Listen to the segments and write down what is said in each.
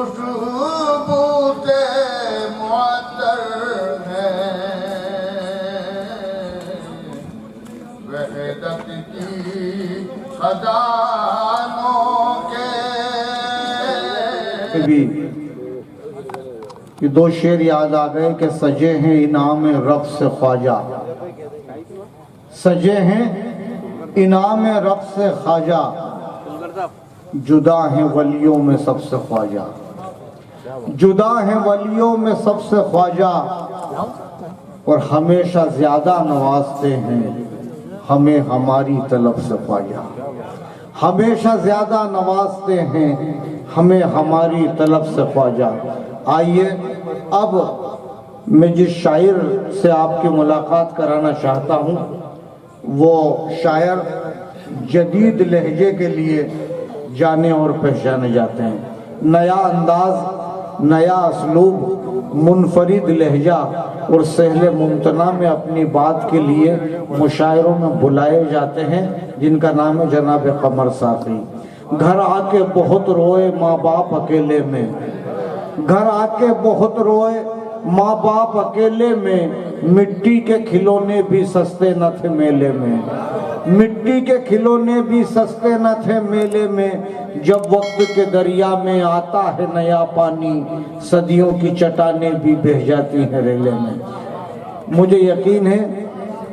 खुशबू से मुअत्तर है वहदत की खजानों के भी कि दो शेर याद आ गए कि सजे हैं इनाम रब से ख्वाजा, सजे हैं इनाम रब से ख्वाजा, जुदा हैं वलियों में सबसे ख्वाजा, जुदा हैं वलियों में सबसे ख्वाजा और हमेशा ज्यादा नवाजते हैं हमें हमारी तलब से ख्वाजा, हमेशा ज्यादा नवाजते हैं हमें हमारी तलब से ख्वाजा। आइए अब मैं जिस शायर से आपकी मुलाकात कराना चाहता हूँ वो शायर जदीद लहजे के लिए जाने और पहचाने जाते हैं। नया अंदाज, नया असलूब, मुनफरिद लहजा और सहले मुमतना में अपनी बात के लिए मुशायरों में बुलाए जाते हैं जिनका नाम है जनाब कमर साकी। घर आके बहुत रोए माँ बाप अकेले में, घर आके बहुत रोए माँ बाप अकेले में, मिट्टी के खिलौने भी सस्ते न थे मेले में, मिट्टी के खिलौने भी सस्ते न थे मेले में, जब वक्त के दरिया में आता है नया पानी सदियों की चट्टानें भी बह जाती हैं रेले में। मुझे यकीन है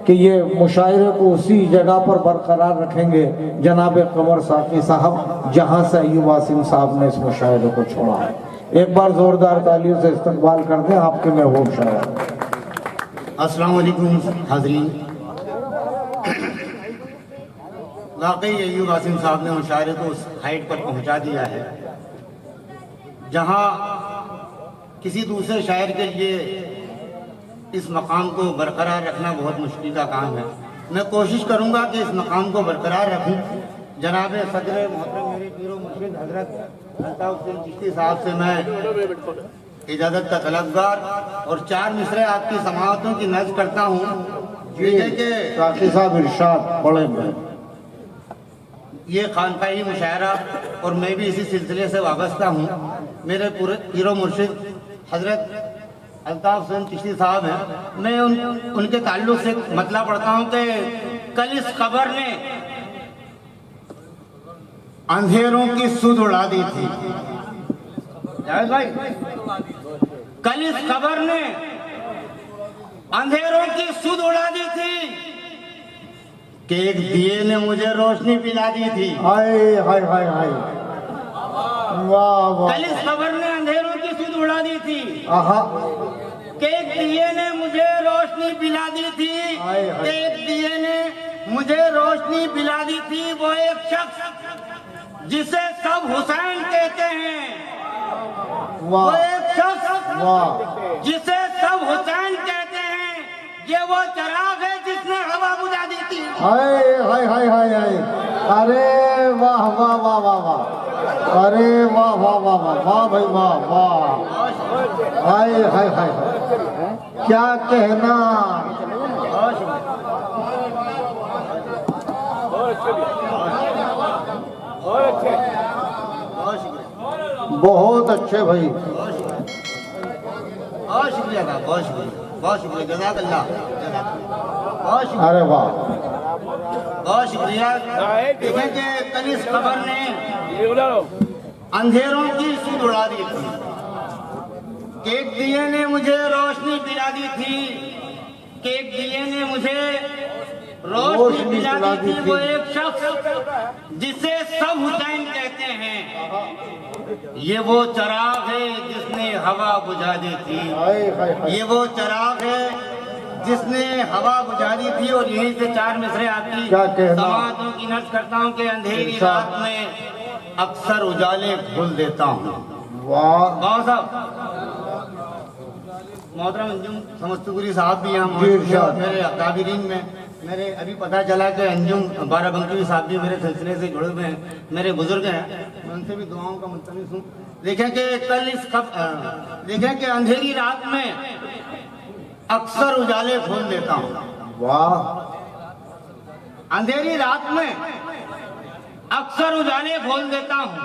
कि ये मुशायरे को उसी जगह पर बरकरार रखेंगे जनाब कमर साकी साहब जहां से अय्यूब वासिम साहब ने इस मुशायरे को छोड़ा है। एक बार जोरदार तालियों से इस्तकबाल कर दें आपके महबूब शायर। अस्सलाम वालेकुम हाज़रीन। वाकई अय्यूब वासिम साहब ने मुशायरे को उस हाइट पर पहुंचा दिया है जहां किसी दूसरे शायर के लिए इस मकाम को बरकरार रखना बहुत मुश्किल का काम है। मैं कोशिश करूंगा कि इस मकाम को बरकरार रखूं। जनाब सदर मोहतरम मेरे पीरो मुर्शिद हजरत अल्ताफ हुसैन चिश्ती साहब से मैं इजाज़त का तलबगार और 4 मिसरे आपकी समाअतों की नज़्म करता हूँ। साकी साहब इरशाद पढ़े में ये खानकाही मुशायरा और मैं भी इसी सिलसिले से वाबस्ता हूँ। मेरे पूरे पीरो मुर्शिद हजरत अल्ताफ हुसैन चिश्ती साहब हैं। मैं उनके ताल्लुक से मतला पढ़ता हूँ कि कल इस खबर ने अंधेरों की सुध उड़ा दी थी। भाई कल इस खबर ने अंधेरों की सुध उड़ा दी थी कि एक दिए ने मुझे रोशनी पिला दी थी। हाय हाय हाय हाय, वाह वाह। कल इस खबर ने अंधेरों की सुध उड़ा दी थी आहा, कि एक दिए ने मुझे रोशनी पिला दी थी। एक दिए ने मुझे रोशनी पिला दी थी, वो एक शख्स जिसे सब हुसैन कहते हैं। वो एक शख्स जिसे सब हुसैन कहते हैं, ये वो चराग है जिसने हवा बुझा दी थी। हाय हाय हाय हाय हाय, अरे वाह वाह वाह वाह वाह, अरे वाह वाह वाह वाह वाह भाई वाह वाह, हाय हाय हाय, क्या कहना। बहुत अच्छे भाई, बहुत शुक्रिया था, बहुत शुक्रिया, बहुत शुक्रिया, जज़ाकल्लाह, बहुत शुक्रिया, अरे वाह, बहुत शुक्रिया। देखें कि कल इस खबर ने अंधेरों की सुध उड़ा दी थी कि एक दिए ने मुझे रोशनी पिला दी थी, कि एक दिए ने मुझे रोशनी पिला दी थी। वो एक शख्स जिसे सब हुसैन कहते हैं, ये वो चराग है जिसने हवा बुझा दी थी। ये वो चराग है जिसने हवा बुझा दी थी। और यहीं से 4 मिसरे आपकी समाअतों की नज़्म करता हूँ कि अंधेरी रात में अक्सर उजाले भूल देता हूँ। वाह साहब, मोहतरम अंजुम समस्तपुरी साहब भी यहाँ मेरे अकाबिरीन में। मेरे अभी पता चला कि अंजुम बाराबंकी साहब भी मेरे सिलसिले से जुड़े हुए हैं, मेरे बुजुर्ग हैं, मैं उनसे भी दुआओं का मुल्तमिस हूँ। देखें कि कल इस देखें कि अंधेरी रात में अक्सर उजाले खोल देता हूँ। वाह, अंधेरी रात में अक्सर उजाले खोल देता हूँ।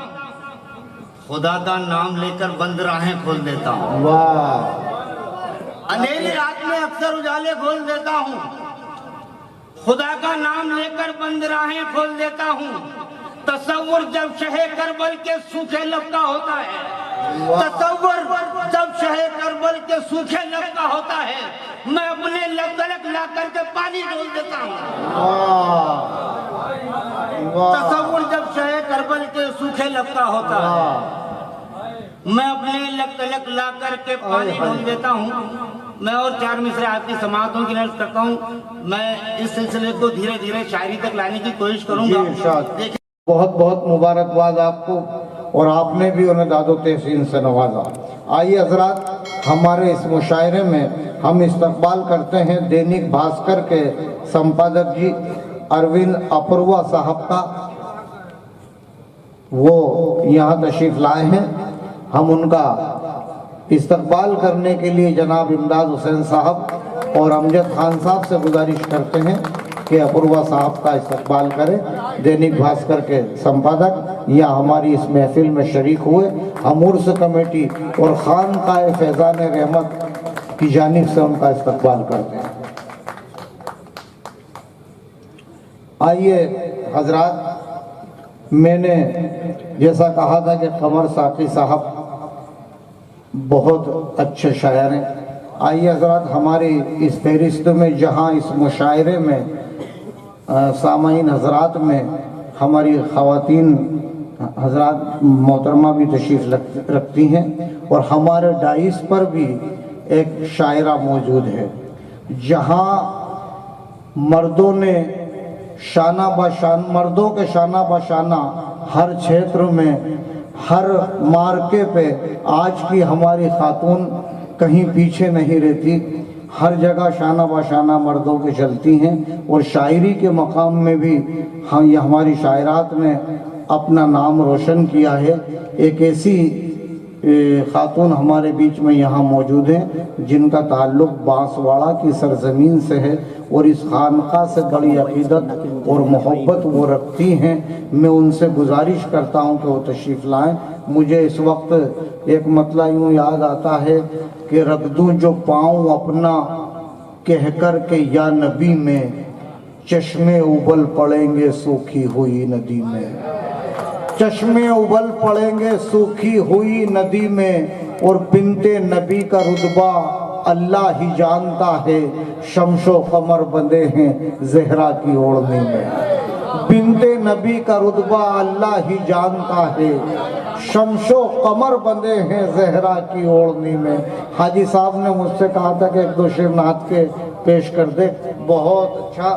खुदा का नाम लेकर बंद राहें खोल देता हूँ। वाह। अंधेरी रात में अक्सर उजाले खोल देता हूँ। खुदा का नाम लेकर बंद राहें खोल देता हूँ। तसव्वुर जब शहे करबल के सूखे लब का होता है, तसव्वुर जब शहे करबल के सूखे लब का होता है, मैं अपने लब तलक ला करके पानी डोल देता हूँ। तसव्वुर जब शहे करबल के सूखे लब का होता है, मैं अपने लब तलक ला करके पानी डोल देता हूँ। मैं और चार मिसरे आपकी समाअतों की नर्ज करता हूँ। मैं इस सिलसिले को धीरे धीरे शायरी तक लाने की कोशिश करूंगा। बहुत बहुत मुबारकबाद आपको, और आपने भी उन्हें दादो तहसीन से नवाजा। आइए हजरात, हमारे इस मुशायरे में हम इस्तकबाल करते हैं दैनिक भास्कर के संपादक जी अरविंद अपूर्वा साहब का। वो यहाँ तशरीफ लाए हैं। हम उनका इस्तकबाल करने के लिए जनाब इमदाद हुसैन साहब और अमजद खान साहब से गुजारिश करते हैं कि अपूर्वा साहब का इस्तकबाल करें। दैनिक भास्कर के संपादक या हमारी इस महफिल में शरीक हुए। हम उर्स कमेटी और खानकाए फैज़ान रहमत की जानिब से उनका इस्तकबाल करते हैं। आइए हजरात, मैंने जैसा कहा था कि कमर साकी साहब बहुत अच्छे शायर हैं। आइए हजरात, हमारी इस फहरिस्त में जहाँ इस मुशायरे में सामाईन हजरात में हमारी ख़वातीन हजरात मोहतरमा भी तशरीफ़ रखती हैं, और हमारे डाइस पर भी एक शायरा मौजूद है जहाँ मर्दों ने शाना बशान, मर्दों के शाना बशाना हर क्षेत्र में, हर मार्के पे आज की हमारी खातून कहीं पीछे नहीं रहती। हर जगह शाना बशाना मर्दों के चलती हैं, और शायरी के मकाम में भी हम, ये हमारी शायरात ने अपना नाम रोशन किया है। एक ऐसी खातून हमारे बीच में यहाँ मौजूद हैं जिनका ताल्लुक़ बांसवाड़ा की सरजमीन से है, और इस खानका से बड़ी अकीदत और मोहब्बत वो रखती हैं। मैं उनसे गुजारिश करता हूँ कि वो तशरीफ़ लाएँ। मुझे इस वक्त एक मतला यूँ याद आता है कि रख दूँ जो पाऊँ अपना कह कर के या नबी में, चश्मे उबल पड़ेंगे सूखी हुई नदी में, चश्मे उबल पड़ेंगे सूखी हुई नदी में, और बिनते नबी का रुतबा अल्लाह ही जानता है, शमशो कमर बंधे हैं जहरा की ओढ़नी में। बिनते नबी का रुतबा अल्लाह ही जानता है, शमशो कमर बंधे हैं जहरा की ओढ़नी में। हाजी साहब ने मुझसे कहा था कि एक दो शेर नात के पेश कर दे। बहुत अच्छा।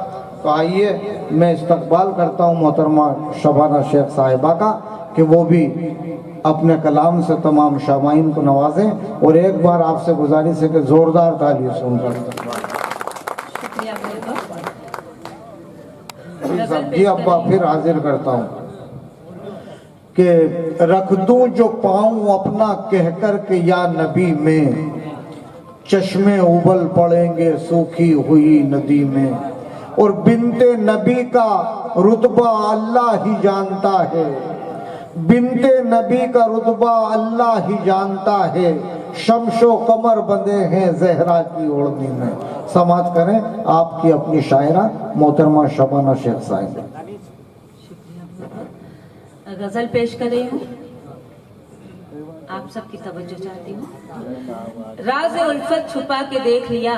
तो आइए, मैं इस्तकबाल करता हूँ मोहतरमा शबाना शेख साहिबा का कि वो भी अपने कलाम से तमाम शामाइन को नवाजें, और एक बार आपसे गुजारिश है कि ज़ोरदार तालियों से उनका जी अब्बा फिर हाजिर करता हूँ कि रख दूँ जो पाऊँ अपना कहकर के या नबी में, चश्मे उबल पड़ेंगे सूखी हुई नदी में, और बिनते नबी का रुतबा अल्लाह ही जानता है, बिनते नबी का रुतबा अल्लाह ही जानता है, शमशो कमर बंधे हैं जहरा की ओढ़नी में। समाज करें आपकी अपनी शायरा मोहतरमा शबाना शेख साहिब। गजल पेश कर रही हूँ, आप सबकी तवज्जो चाहती हूँ। राज उल्फत छुपा के देख लिया,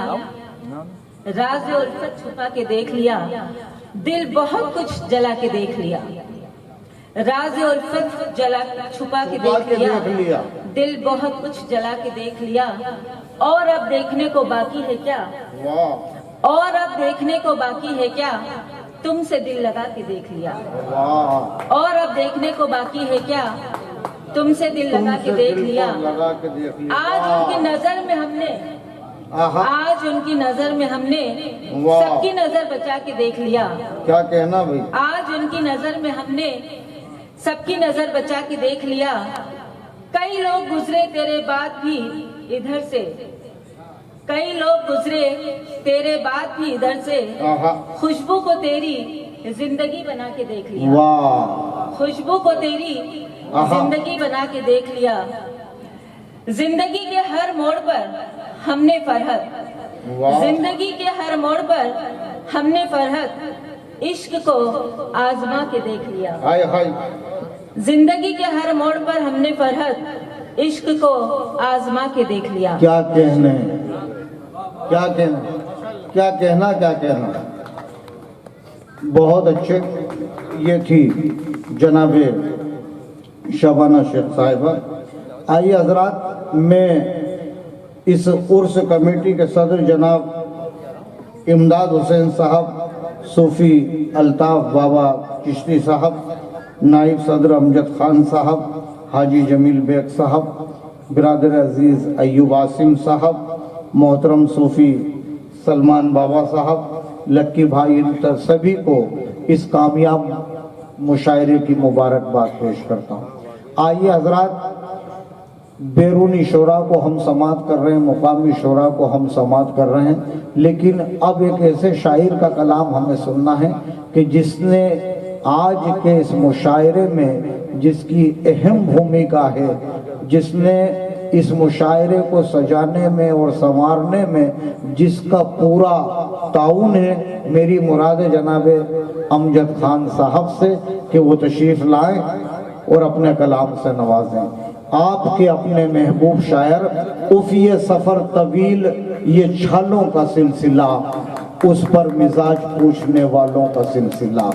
राज उल्फत छुपा के देख लिया, दिल बहुत कुछ जला के देख लिया। राज उल्फत जला छुपा के देख लिया, दिल बहुत कुछ जला के देख लिया, और अब देखने को बाकी है क्या, और अब देखने को बाकी है क्या, तुमसे दिल लगा के देख लिया, और अब देखने को बाकी है क्या, तुमसे दिल लगा के देख लिया। आज उनकी नजर में हमने, आज उनकी नजर में हमने सबकी नजर बचा के देख लिया। क्या कहना भाई? आज उनकी नजर में हमने सबकी नजर बचा के देख लिया। कई लोग गुजरे तेरे बाद भी इधर से, कई लोग गुजरे तेरे बाद भी इधर से, खुशबू को तेरी जिंदगी बना के देख लिया, खुशबू को तेरी जिंदगी बना के देख लिया। जिंदगी के हर मोड़ पर हमने फरहत, जिंदगी के हर मोड़ पर हमने फरहत इश्क को आजमा के देख लिया। हाय हाय। जिंदगी के हर मोड़ पर हमने फरहत इश्क को आजमा के देख लिया। क्या कहने, क्या कहना, क्या कहना, क्या कहना। बहुत अच्छे। ये थी जनाबे शबाना शेख साहिबा। आइए हजरात, मैं इस उर्स कमेटी के सदर जनाब इमदाद हुसैन साहब, सूफी अल्ताफ बाबा चिश्ती साहब, नाइब सदर अमजद खान साहब, हाजी जमील बेग साहब, बिरादर अजीज़ अय्यूब आसिम साहब, मोहतरम सूफी सलमान बाबा साहब, लक्की भाई, इन सभी को इस कामयाब मुशायरे की मुबारकबाद पेश करता हूँ। आइए हजरात, बैरूनी शोरा को हम समात कर रहे हैं, मुकामी शोरा को हम समात कर रहे हैं, लेकिन अब एक ऐसे शायर का कलाम हमें सुनना है कि जिसने आज के इस मुशायरे में जिसकी अहम भूमिका है, जिसने इस मुशायरे को सजाने में और संवारने में जिसका पूरा ताउन है, मेरी मुराद जनाबे अमजद खान साहब से कि वो तशरीफ़ लाएं और अपने कलाम से नवाजें। आपके अपने महबूब शायर, उफ ये सफ़र तवील, ये छालों का सिलसिला, उस पर मिजाज पूछने वालों का सिलसिला।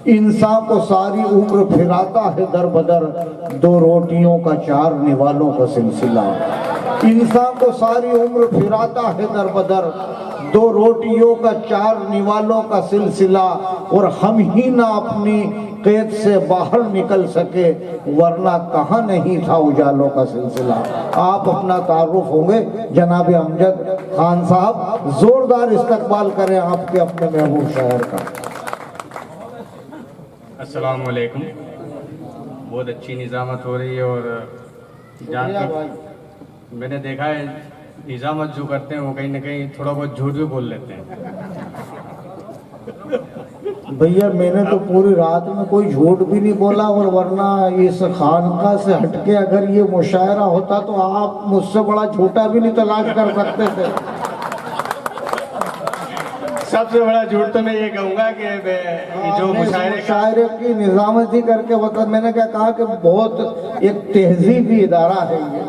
इंसान को सारी उम्र फिराता है दर बदर, दो रोटियों का चार निवालों का सिलसिला। इंसान को सारी उम्र फिराता है दर बदर, दो रोटियों का चार निवालों का सिलसिला। और हम ही ना अपनी कैद से बाहर निकल सके, वरना कहाँ नहीं था उजालों का सिलसिला। आप अपना तारुफ होंगे जनाब अमजद खान साहब, जोरदार इस्तकबाल करें आपके अपने महबूब शायर का। अस्सलाम वालेकुम। बहुत अच्छी निज़ामत हो रही है और जहाँ तक मैंने देखा है निज़ामत जो करते हैं वो कहीं ना कहीं थोड़ा बहुत झूठ भी बोल लेते हैं। भैया मैंने तो पूरी रात में कोई झूठ भी नहीं बोला, और वरना इस खानका से हटके अगर ये मुशायरा होता तो आप मुझसे बड़ा झूठा भी नहीं तलाश कर सकते थे। सबसे बड़ा झूठ तो मैं ये कहूँगा कि जो मुशायरे की निज़ामती करके बता, मैंने क्या कहा कि बहुत एक तहजीबी इदारा है ये।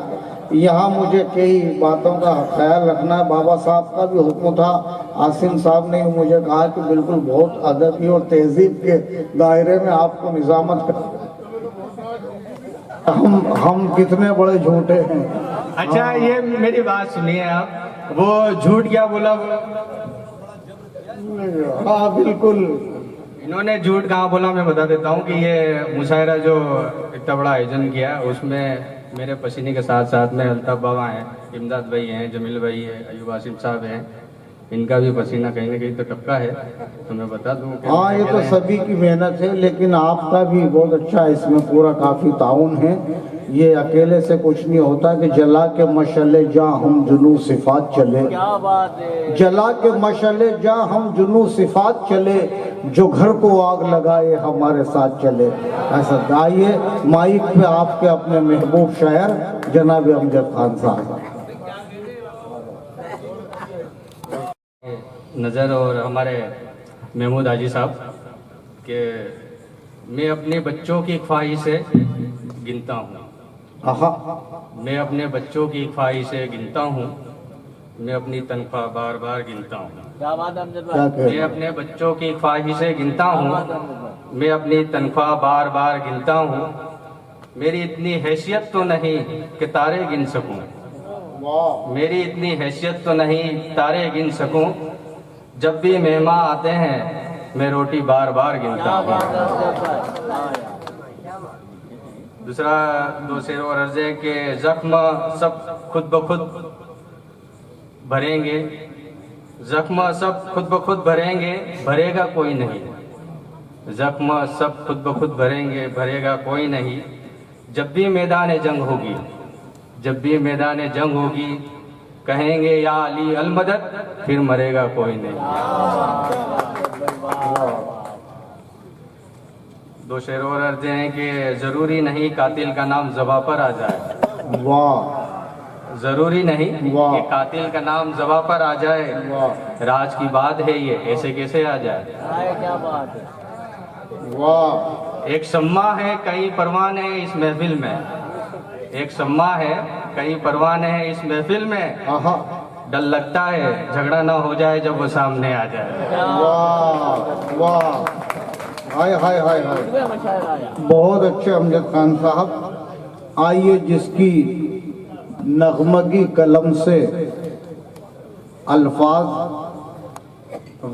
यहाँ मुझे कई बातों का ख्याल रखना है। बाबा साहब का भी हुक्म था, आसिम साहब ने मुझे कहा कि बिल्कुल बहुत अदबी और तहजीब के दायरे में आपको निज़ामत कर। हम कितने बड़े झूठे हैं। अच्छा ये मेरी बात सुनिए आप, वो झूठ क्या बोला? हाँ बिल्कुल, इन्होंने झूठ कहाँ बोला मैं बता देता हूँ कि ये मुशायरा जो इतना बड़ा आयोजन किया उसमें मेरे पसीने के साथ साथ में अल्ताफ बाबा हैं, इमदाद भाई हैं, जमील भाई है, अय्यूब आसिम साहब हैं, इनका भी पसीना कहीं ना कहीं तो टपका है, तो मैं बता दूं। हाँ ये तो सभी की मेहनत है, लेकिन आपका भी बहुत अच्छा इसमें पूरा काफ़ी ताउन है। ये अकेले से कुछ नहीं होता कि जला के मशले जा हम जुनू सिफात चले। क्या बात है। जला के मशले जा हम जुनू सिफात चले, जो घर को आग लगाए हमारे साथ चले। ऐसा गाइए माइक पे आपके अपने महबूब शायर जनाब अमजद खान साहब। नज़र और हमारे महमूद हाजी साहब के मैं अपने बच्चों की ख्वाहिशें गिनता हूँ। मैं अपने बच्चों की ख्वाहिशें गिनता हूँ, मैं अपनी तनख्वाह बार बार गिनता हूँ। मैं अपने बच्चों की ख्वाहिशें गिनता हूँ, मैं अपनी तनख्वाह बार बार गिनता हूँ। मेरी इतनी हैसियत तो नहीं कि तारे गिन सकूँ, मेरी इतनी हैसियत तो नहीं तारे गिन सकूँ। जब भी मेहमान आते हैं मैं रोटी बार बार गिनता हूँ। दूसरा दो शेर और अर्ज है कि जख्म सब खुद ब खुद भरेंगे, जख्म सब खुद ब खुद भरेंगे, भरेगा कोई नहीं। जख्म सब खुद ब खुद भरेंगे, भरेगा कोई नहीं। जब भी मैदान जंग होगी, जब भी मैदान जंग होगी, कहेंगे या अली अलमदद, फिर मरेगा कोई नहीं। दो शेर और अर्ज हैं कि जरूरी नहीं कातिल का नाम ज़बा पर आ जाए। वाह जरूरी नहीं वाह। कि कातिल का नाम ज़बा पर आ जाए। वाह राज की बात है ये, ऐसे कैसे आ जाए। क्या बात है। वाह एक शम्मा है कई परवाने हैं इस महफिल में, एक शम्मा है कई परवाने हैं इस महफिल में। आहा डर लगता है झगड़ा ना हो जाए जब वो सामने आ जाए। वाह वाह हाय हाय हाय हाय बहुत अच्छे अमजद खान साहब। आइए जिसकी नगमगी कलम से अल्फाज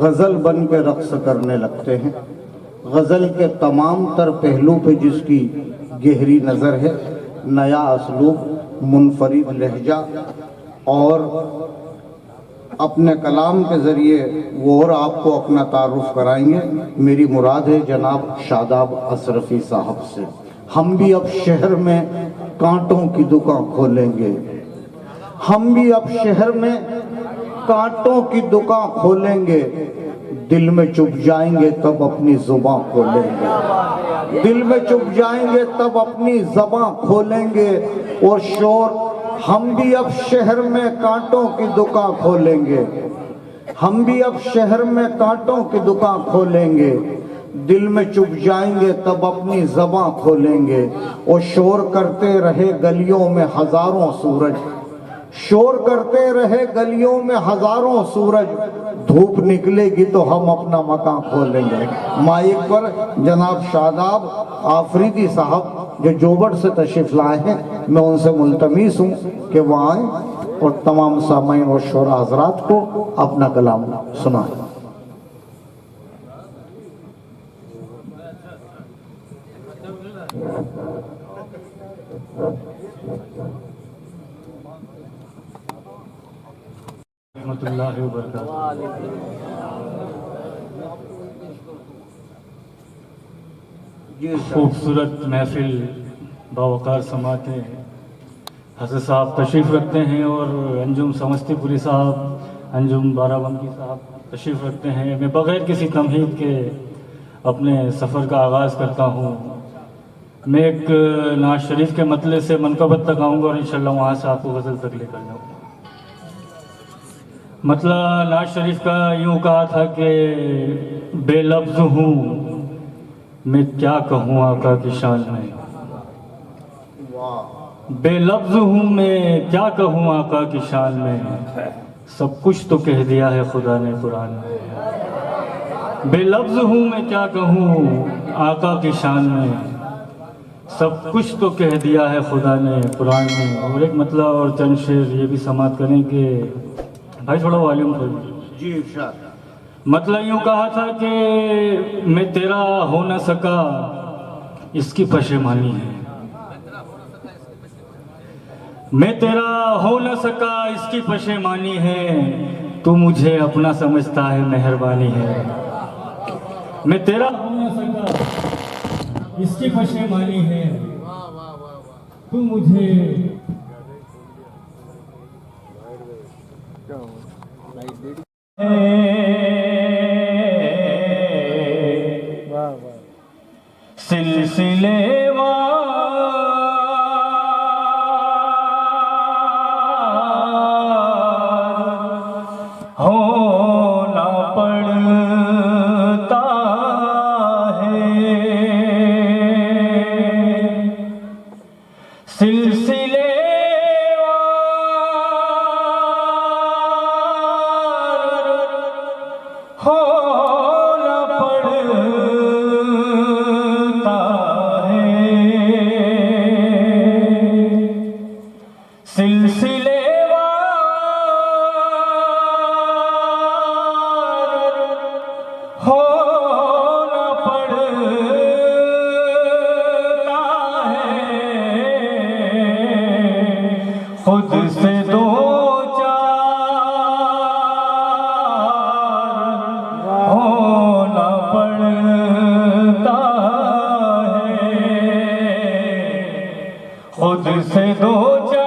गज़ल बन के रक्स करने लगते हैं, गज़ल के तमाम तर पहलू पे जिसकी गहरी नज़र है, नया असलूब, मुनफरिद लहजा और अपने कलाम के ज़रिए वो और आपको अपना तारुफ कराएंगे। मेरी मुराद है जनाब शादाब अशरफी साहब से। हम भी अब शहर में कांटों की दुकान खोलेंगे, हम भी अब शहर में कांटों की दुकान खोलेंगे, दिल में चुप जाएंगे तब अपनी जुबान खोलेंगे, दिल में चुप जाएंगे तब अपनी ज़बान खोलेंगे। और शोर हम भी अब शहर में कांटों की दुकान खोलेंगे, हम भी अब शहर में कांटों की दुकान खोलेंगे, दिल में चुप जाएंगे तब अपनी ज़बान खोलेंगे। और शोर करते रहे गलियों में हजारों सूरज, शोर करते रहे गलियों में हजारों सूरज, धूप निकलेगी तो हम अपना मकान खोलेंगे। माइक पर जनाब शादाब आफरीदी साहब जो जोबड़ से तशरीफ लाए हैं, मैं उनसे मुल्तमीस हूँ कि वो आए और तमाम सामाईन और शोरा हजरात को अपना कलाम सुनाएं। रहमतुल्लाहि व बरकातहू। खूबसूरत महफिल बावकार समाते हज़रत साहब तशरीफ़ रखते हैं और अंजुम समस्तीपुरी साहब, अंजुम बाराबंकी साहब तशरीफ़ रखते हैं। मैं बग़ैर किसी तमहीद के अपने सफ़र का आगाज़ करता हूँ। मैं एक नाज शरीफ के मतले से मनकबत तक आऊँगा और इंशाअल्लाह वहाँ से आपको गज़ल तक लेकर जाऊँगा। मतलब नाज शरीफ का यूँ कहा था कि बेलफ्ज़ हूँ मैं क्या कहूँ आका की शान में, बेलफ्ज़ हूँ मैं क्या कहूँ आका की शान में, सब कुछ तो कह दिया है खुदा ने कुरान में। बेलफ्ज़ हूँ मैं क्या कहूँ आका की शान में, सब कुछ तो कह दिया है खुदा ने कुरान में। और एक मतलब और चंद शेर ये भी समाप्त करें कि भाई थोड़ा वॉल्यूम खोलिए जी इरशाद। मतलब यूँ कहा था कि मैं तेरा हो न सका इसकी पशेमानी है, मैं तेरा हो न सका इसकी पशेमानी है, तू मुझे अपना समझता है मेहरबानी है। मैं तेरा हो न सका इसकी पशेमानी है, तू मुझे सिलसिले होना पड़ता है, सिलसिले होना पड़ता है, सिलसिले होना पड़ता है, खुद से दो चार होना पड़ता है, खुद से दो चार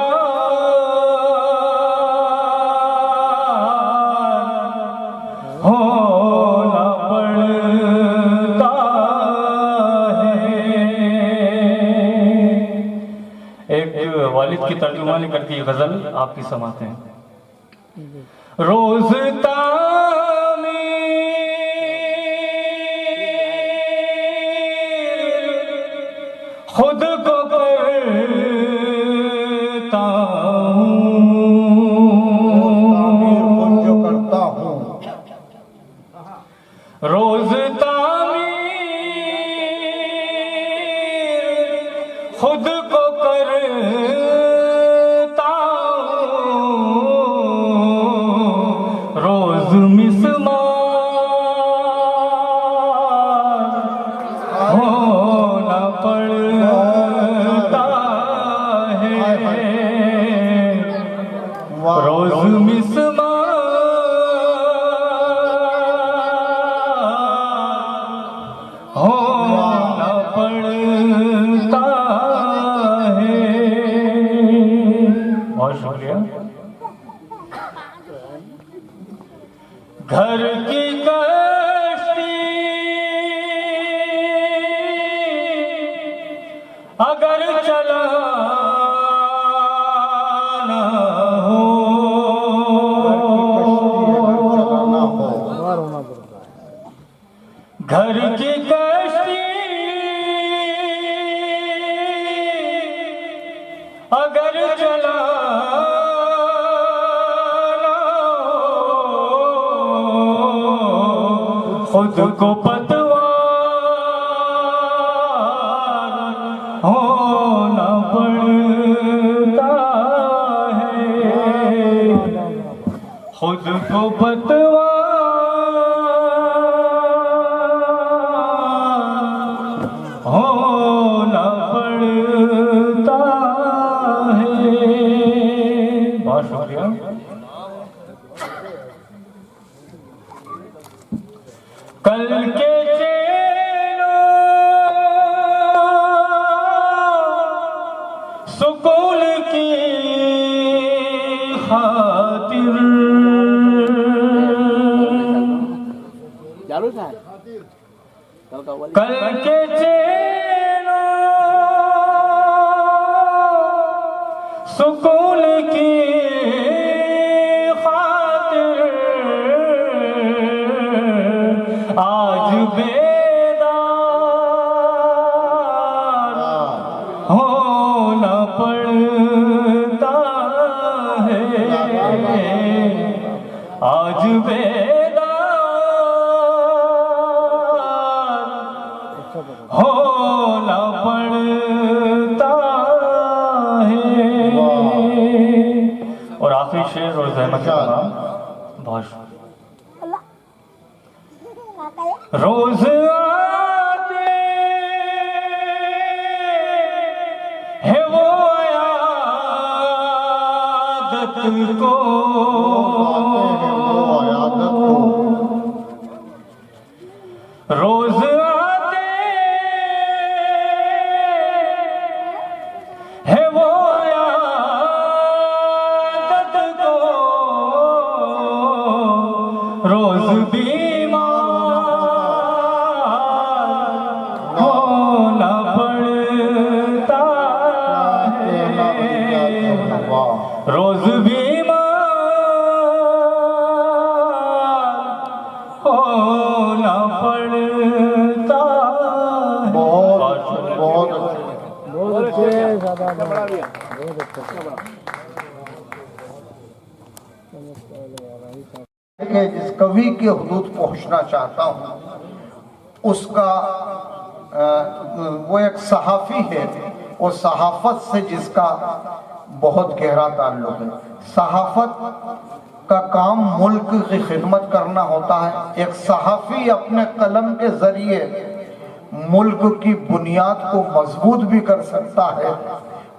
होना पड़ता है। वालिद की तर्जुमानी करके ये गज़ल आपकी समाते हैं। रोज़ खुद को करता खुद जो करता हूँ, रोज तामीर खुद को करता हूँ, रोज मिसमार होना पड़ता है, रोज मिसमार होना पड़ता है। बहुत शुक्रिया। घर की कश्ती अगर चलाना हो, घर की कश्ती अगर चलाना हो, खुद को पतवार होना पड़ता है, खुद को पतवार होना पड़ता है। बहुत शुक्रिया। कल के चैनों सुकून की खातिर कल के चैनों सुकून की खातिर आज बेदार होना पड़ता है, आज होना पड़ता है। और आखिरी शेर और ज़हमत का नाम बहुत रोज आते है वो आयादत को, रोज है वो आयादत को, रोज बीमार होना पड़ता है, रोज बीमार होना पड़ता है। बहुत जिस कवि के हुदूद पहुंचना चाहता हूं उसका वो एक सहाफ़ी है, वो सहाफ़त से जिसका बहुत गहरा ताल्लुक है। सहाफ़त का काम मुल्क की खिदमत करना होता है। एक सहाफ़ी अपने कलम के जरिए मुल्क की बुनियाद को मजबूत भी कर सकता है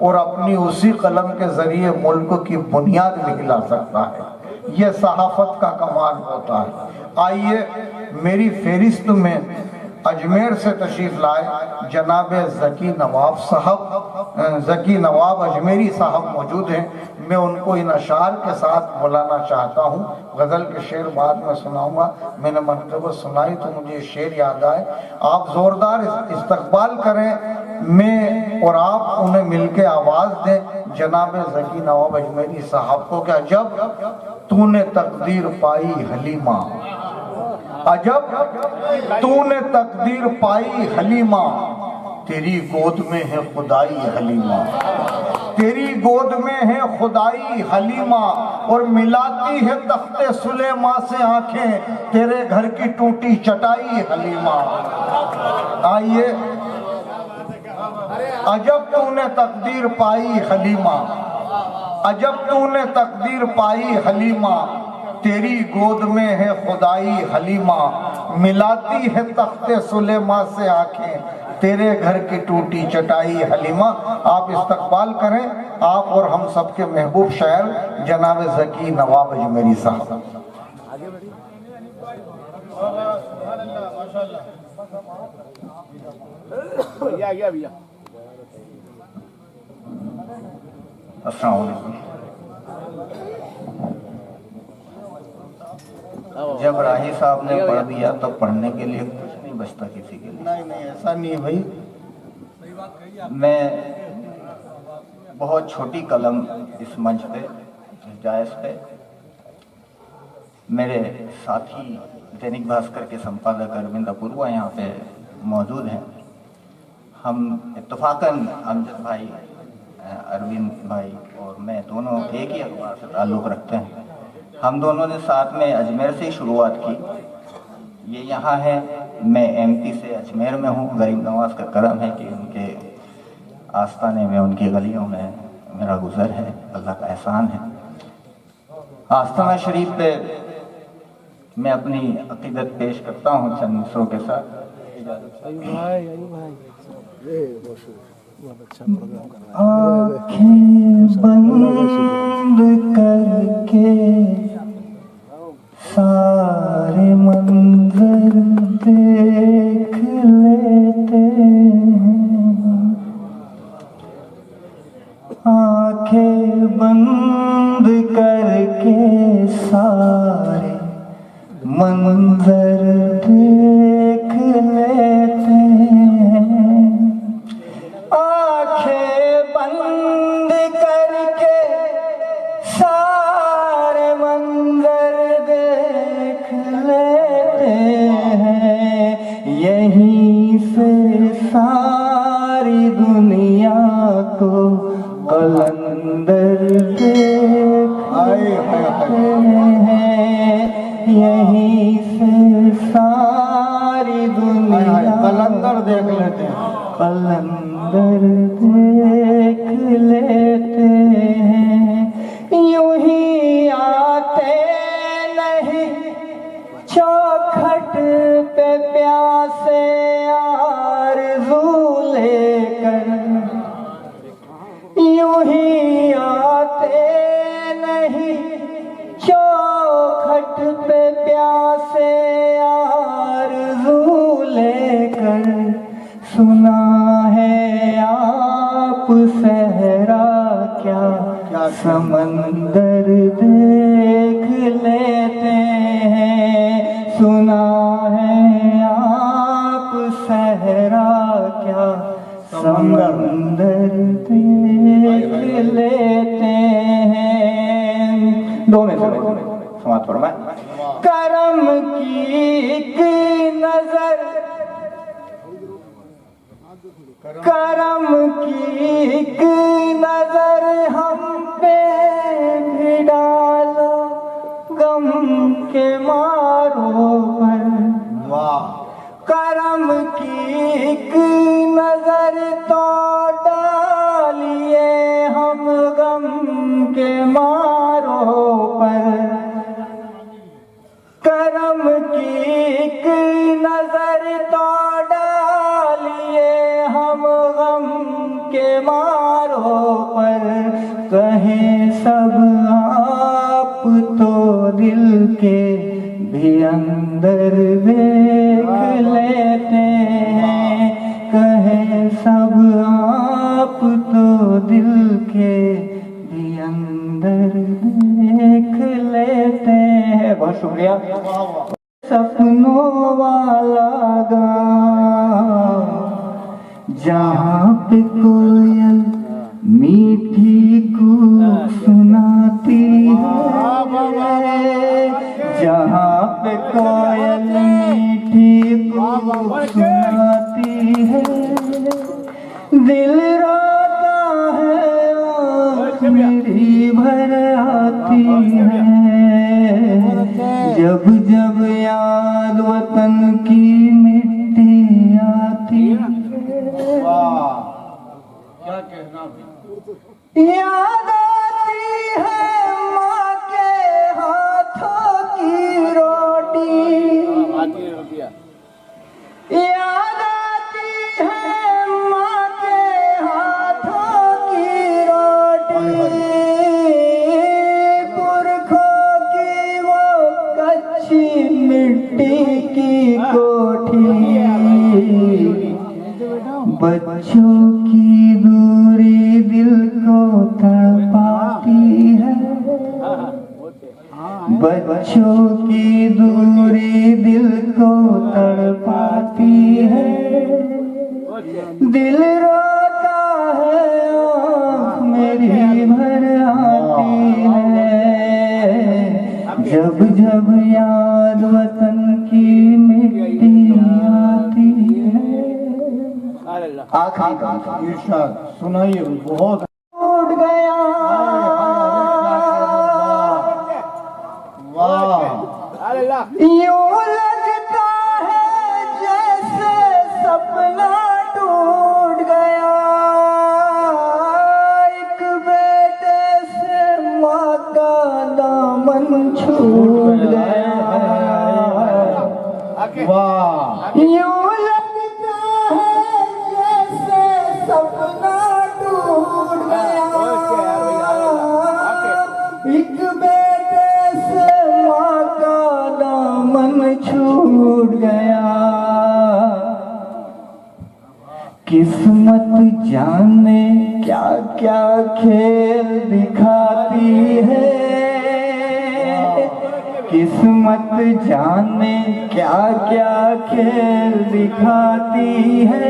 और अपनी उसी कलम के जरिए मुल्क की बुनियाद भी हिला सकता है। ये सहाफ़त का कमाल होता है। आइए मेरी फहरिस्त में अजमेर से तशरीफ लाए जनाब ज़की नवाब साहब, ज़की नवाब अजमेरी साहब मौजूद हैं। मैं उनको इन अशार के साथ बुलाना चाहता हूँ। गज़ल के शेर बाद में सुनाऊंगा। मैंने मनक़बत सुनाई तो मुझे शेर याद आए। आप ज़ोरदार इस्तक़बाल करें मैं और आप उन्हें मिलके आवाज दें जनाब ज़की नवाब अजमेरी साहब को कि अजब तूने तकदीर पाई हलीमा, अजब तूने तकदीर पाई हलीमा, तेरी गोद में है खुदाई हलीमा, तेरी गोद में है खुदाई हलीमा, और मिलाती है तख्ते सुलेमा से आंखें तेरे घर की टूटी चटाई हलीमा। आइए, अजब तूने तकदीर पाई हलीमा, अजब तूने तकदीर पाई हलीमा, तेरी गोद में है खुदाई हलीमा, मिलाती है तख्ते सुलेमा से आंखें तेरे घर की टूटी चटाई हलीमा। आप इस्तकबाल करें आप और हम सबके महबूब शायर जनाब ज़की नवाब अजमेरी साहब। अस्सलाम वालेकुम। जब राही साहब ने पढ़ दिया तो पढ़ने के लिए कुछ नहीं बचता किसी के लिए। नहीं नहीं, ऐसा नहीं है भाई। मैं बहुत छोटी कलम इस मंच पे, इस जायज़ पे, मेरे साथी दैनिक भास्कर के संपादक अरविंद अपूर्वा यहाँ पे मौजूद हैं। हम इत्तफाकन अमजद भाई, अरविंद भाई और मैं दोनों एक ही अखबार से ताल्लुक़ रखते हैं। हम दोनों ने साथ में अजमेर से ही शुरुआत की। ये यहाँ है, मैं एमपी से अजमेर में हूँ। गरीब नवाज का करम है कि उनके आस्थाने में, उनकी गलियों में मेरा गुज़र है, अल्लाह का एहसान है। आस्थाना शरीफ पे मैं अपनी अकीदत पेश करता हूँ चंद मिसरों के साथ। आँखें बंद करके सारे मंजर देख लेते हैं, आँखें बंद करके सारे मंजर देख लेते हैं, आँखें बंद करके सारे मंजर देख लेते हैं, यहीं से सारी दुनिया को कलंदर देखते हैं, यहीं से सारी दुनिया कलंदर देख लेते हैं, कलंदर देख लेते हैं। यूं ही आते नहीं चौखट पे प्यासे आरज़ू लेकर, यूं ही आते नहीं चौखट पे प्यासे आरज़ू लेकर, सुना है आप सहरा क्या समंदर देख लेते हैं, सुना है आप सहरा क्या समंदर देख लेते हैं। दो में समाप्त फरमाए। करम की एक नजर, करम की एक नजर हम पे भी डालो गम के मारो पर, करम की एक नजर तो डालिए हम गम के मारो पर, करम की एक नजर तो डालिए हम गम के मारो पर, कहें सब आप तो दिल के भी अंदर देख लेते हैं, कहें सब आप तो दिल के भी अंदर देख लेते हैं। बहुत शुक्रिया। सपनों वाला गाँव जहाँ पे कोयल मीठी कूक सुनाती है, जहाँ पे कोयल मीठी कूक सुनाती है, दिल रोता है आँख मेरी भर आती है, जब जब याद वतन की मिट्टी आती है। क्या कहना याद आती है माँ के हाथों की रोटी, याद आती है माँ के हाथों की रोटी, पुरखों की वो कच्ची मिट्टी की कोठी, बच्चों की दूरी दिल को तड़पाती है, बच्चों की दूरी दिल को तड़पाती है, दिल रोता है आँख मेरी भर आती है, जब जब याद वतन की मिट्टी आती है। आखिरी इरशाद सुनाइए, बहुत उठ गया, वाह, यूं लगता है जैसे सपना टूट गया, एक बेटे से माँ का दामन छूट गया, वाह, यूं लगता है जैसे सपना टूट गया, एक बेटे से माँ का दामन छूट गया, किस्मत जाने क्या क्या खेल दिखाती है, किस्मत जाने क्या क्या खेल दिखाती है,